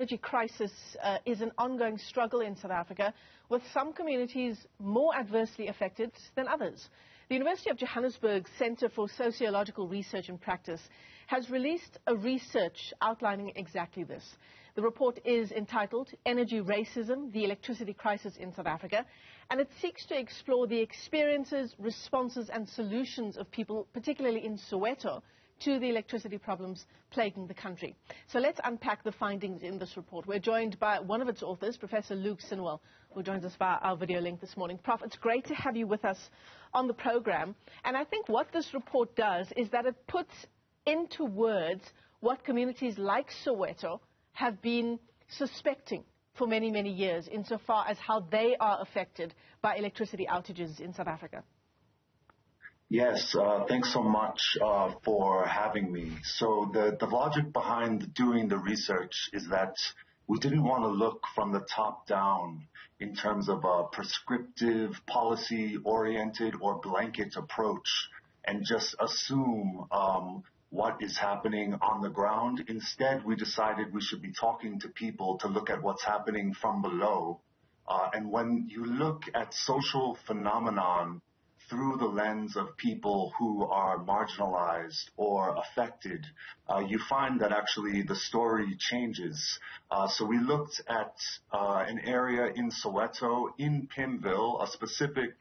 energy crisis is an ongoing struggle in South Africa, with some communities more adversely affected than others. The University of Johannesburg Center for Sociological Research and Practice has released a research outlining exactly this. The report is entitled Energy Racism, the Electricity Crisis in South Africa, and it seeks to explore the experiences, responses and solutions of people, particularly in Soweto, to the electricity problems plaguing the country. So let's unpack the findings in this report. We're joined by one of its authors, Professor Sinwell, who joins us via our video link this morning. Prof, it's great to have you with us on the program. And I think what this report does is that it puts into words what communities like Soweto have been suspecting for many, many years, insofar as how they are affected by electricity outages in South Africa. Yes, thanks so much for having me. So the logic behind doing the research is that we didn't want to look from the top down in terms of a prescriptive, policy-oriented or blanket approach and just assume what is happening on the ground. Instead, we decided we should be talking to people to look at what's happening from below. And when you look at social phenomenon through the lens of people who are marginalized or affected, you find that actually the story changes. So we looked at an area in Soweto, in Pimville, a specific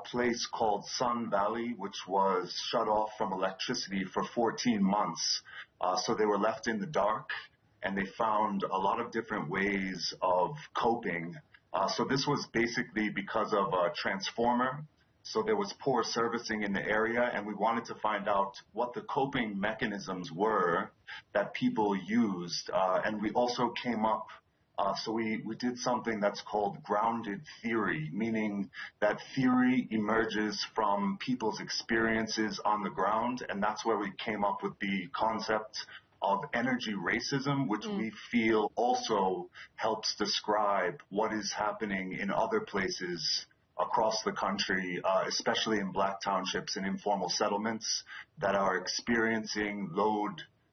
place called Sun Valley, which was shut off from electricity for 14 months. So they were left in the dark, and they found a lot of different ways of coping. So this was basically because of a transformer. So there was poor servicing in the area, and we wanted to find out what the coping mechanisms were that people used. And we also came up, so we did something that's called grounded theory, meaning that theory emerges from people's experiences on the ground, and that's where we came up with the concept of energy racism, which we feel also helps describe what is happening in other places across the country, especially in black townships and informal settlements that are experiencing load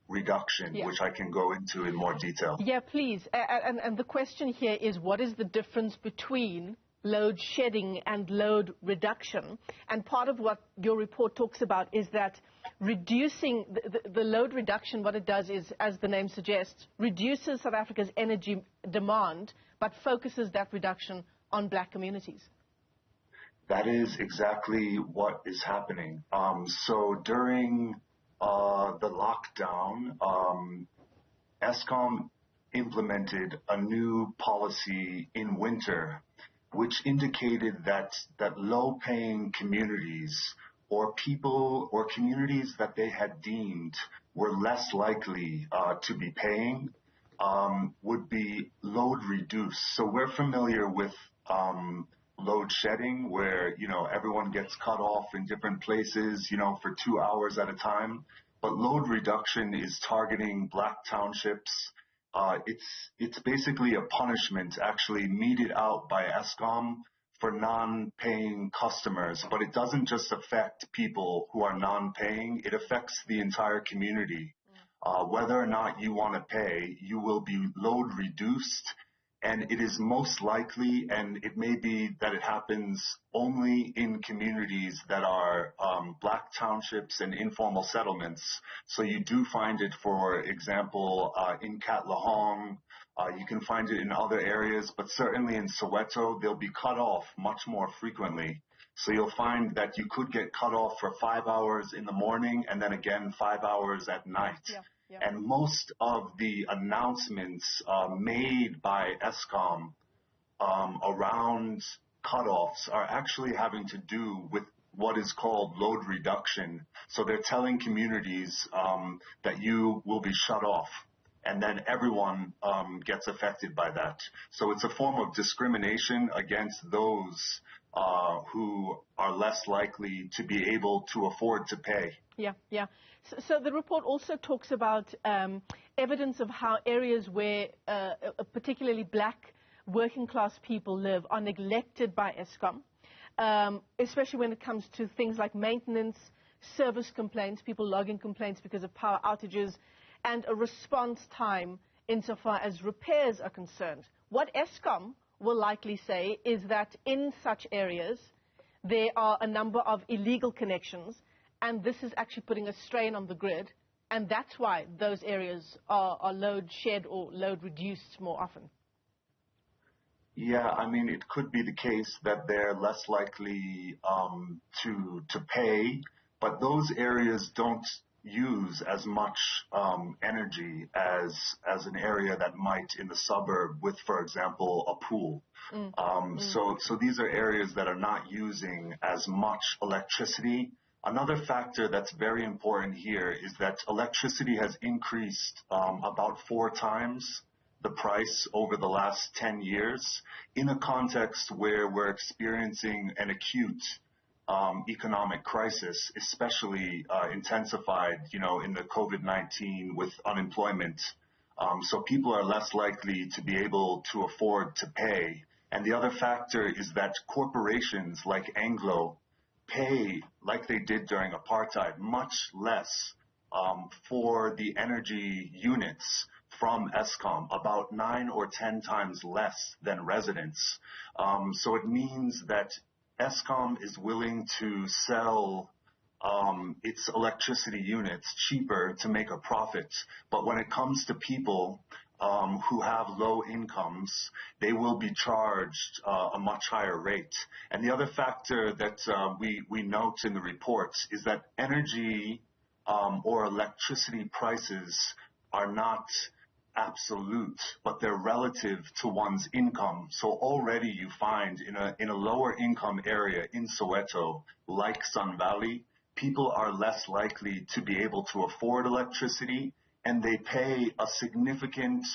reduction, which I can go into in more detail. Yeah, please. And the question here is, what is the difference between load shedding and load reduction? And part of what your report talks about is that reducing the load reduction, what it does is, as the name suggests, reduces South Africa's energy demand, but focuses that reduction on black communities. That is exactly what is happening. So during the lockdown, Eskom implemented a new policy in winter, which indicated that low-paying communities or people or communities that they had deemed were less likely to be paying would be load reduced. So we're familiar with load shedding, where, everyone gets cut off in different places, for 2 hours at a time. But load reduction is targeting black townships. It's basically a punishment actually meted out by Eskom for non-paying customers. But it doesn't just affect people who are non-paying, it affects the entire community. Whether or not you want to pay, you will be load reduced. And it is most likely, and it may be that it happens only in communities that are black townships and informal settlements. So you do find it, for example, in Katlehong. You can find it in other areas, but certainly in Soweto, they'll be cut off much more frequently. So you'll find that you could get cut off for 5 hours in the morning and then again 5 hours at night. Yeah. Yeah. And most of the announcements made by Eskom around cutoffs are actually having to do with what is called load reduction. So they're telling communities that you will be shut off, and then everyone gets affected by that. So it's a form of discrimination against those who are less likely to be able to afford to pay. Yeah. So the report also talks about evidence of how areas where particularly black working class people live are neglected by Eskom, especially when it comes to things like maintenance, service complaints, people logging complaints because of power outages, and a response time insofar as repairs are concerned. What Eskom will likely say is that in such areas, there are a number of illegal connections, and this is actually putting a strain on the grid, and that's why those areas are load shed or load reduced more often. Yeah, I mean, it could be the case that they're less likely to pay, but those areas don't use as much energy as an area that might in the suburb with, for example, a pool. So these are areas that are not using as much electricity. Another factor that's very important here is that electricity has increased about 4 times the price over the last 10 years in a context where we're experiencing an acute economic crisis, especially intensified, in the COVID-19 with unemployment. So people are less likely to be able to afford to pay. And the other factor is that corporations like Anglo pay, like they did during apartheid, much less for the energy units from Eskom, about 9 or 10 times less than residents. So it means that Eskom is willing to sell its electricity units cheaper to make a profit. But when it comes to people who have low incomes, they will be charged a much higher rate. And the other factor that we note in the reports is that energy or electricity prices are not absolute, but they're relative to one's income. So already you find in a lower income area in Soweto, like Sun Valley, people are less likely to be able to afford electricity, and they pay a significant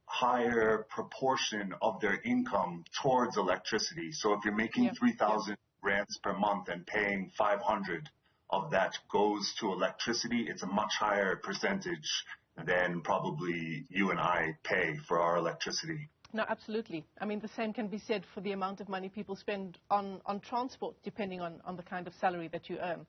higher proportion of their income towards electricity. So if you're making 3,000 rands per month and paying 500 of that goes to electricity, it's a much higher percentage than probably you and I pay for our electricity. No, absolutely. I mean, the same can be said for the amount of money people spend on transport, depending on the kind of salary that you earn.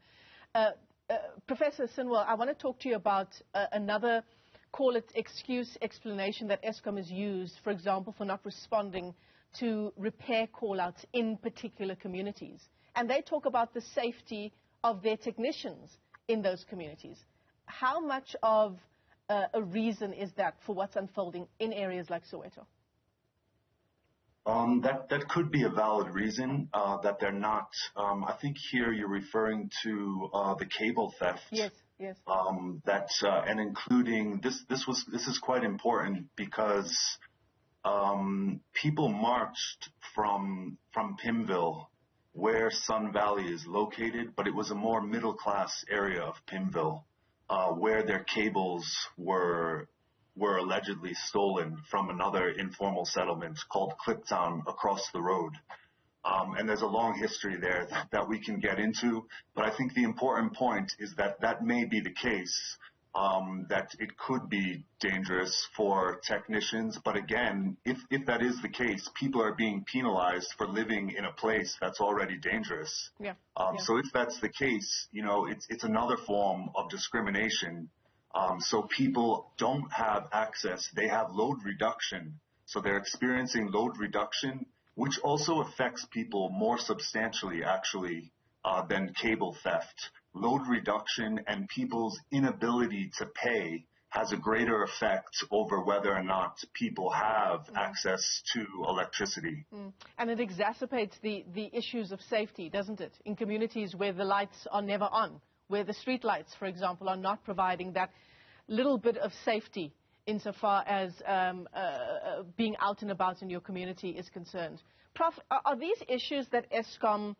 Professor Sinwell, I want to talk to you about another, call it explanation that Eskom has used, for example, for not responding to repair call-outs in particular communities. And they talk about the safety of their technicians in those communities. How much of a reason is that for what's unfolding in areas like Soweto? That could be a valid reason that they're not. I think here you're referring to the cable theft. Yes, yes. And including this is quite important because people marched from Pimville, where Sun Valley is located, but it was a more middle class area of Pimville, where their cables were allegedly stolen from another informal settlement called Kliptown across the road. And there's a long history there that we can get into. But I think the important point is that may be the case, that it could be dangerous for technicians. But again, if that is the case, people are being penalized for living in a place that's already dangerous. So if that's the case, it's another form of discrimination. So people don't have access. They have load reduction. So they're experiencing load reduction, which also affects people more substantially, actually, than cable theft. Load reduction and people's inability to pay has a greater effect over whether or not people have access to electricity. And it exacerbates the issues of safety, doesn't it? In communities where the lights are never on, where the street lights, for example, are not providing that little bit of safety insofar as being out and about in your community is concerned. Prof, are these issues that Eskom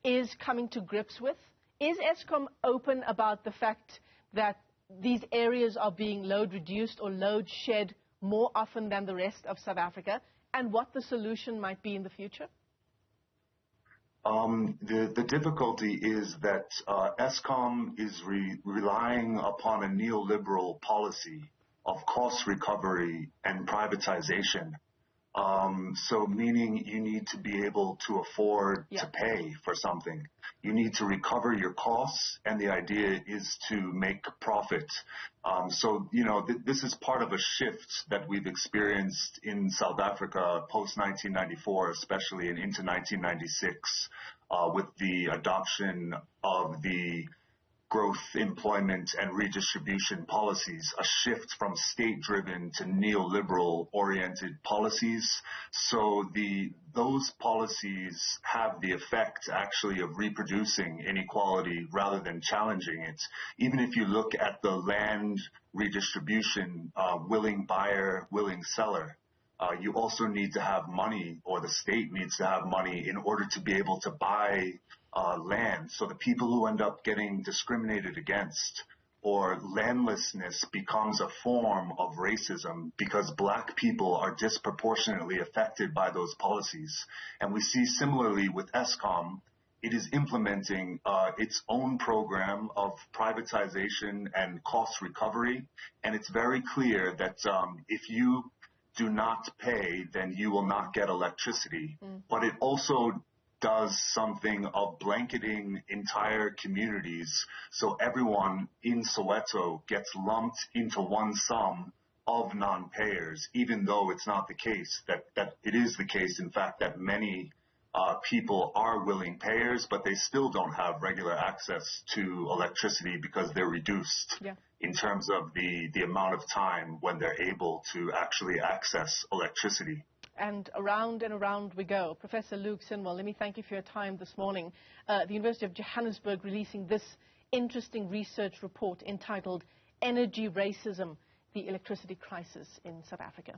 is coming to grips with? Is Eskom open about the fact that these areas are being load reduced or load shed more often than the rest of South Africa, and what the solution might be in the future? The difficulty is that Eskom is relying upon a neoliberal policy of cost recovery and privatization. So meaning you need to be able to afford to pay for something. You need to recover your costs, and the idea is to make a profit. So, this is part of a shift that we've experienced in South Africa post-1994, especially and into 1996, with the adoption of the growth, employment, and redistribution policies, a shift from state-driven to neoliberal-oriented policies. So those policies have the effect actually of reproducing inequality rather than challenging it. Even if you look at the land redistribution, willing buyer, willing seller, you also need to have money, or the state needs to have money in order to be able to buy land. So the people who end up getting discriminated against or landlessness becomes a form of racism because black people are disproportionately affected by those policies. And we see similarly with ESCOM, it is implementing its own program of privatization and cost recovery. And it's very clear that if you do not pay, then you will not get electricity. But it also does something of blanketing entire communities, so everyone in Soweto gets lumped into one sum of non-payers, even though it's not the case, that it is the case, in fact, that many people are willing payers, but they still don't have regular access to electricity because they're reduced in terms of the amount of time when they're able to actually access electricity. And around we go. Professor Luke Sinwell, let me thank you for your time this morning. The University of Johannesburg releasing this interesting research report entitled Energy Racism, the Electricity Crisis in South Africa.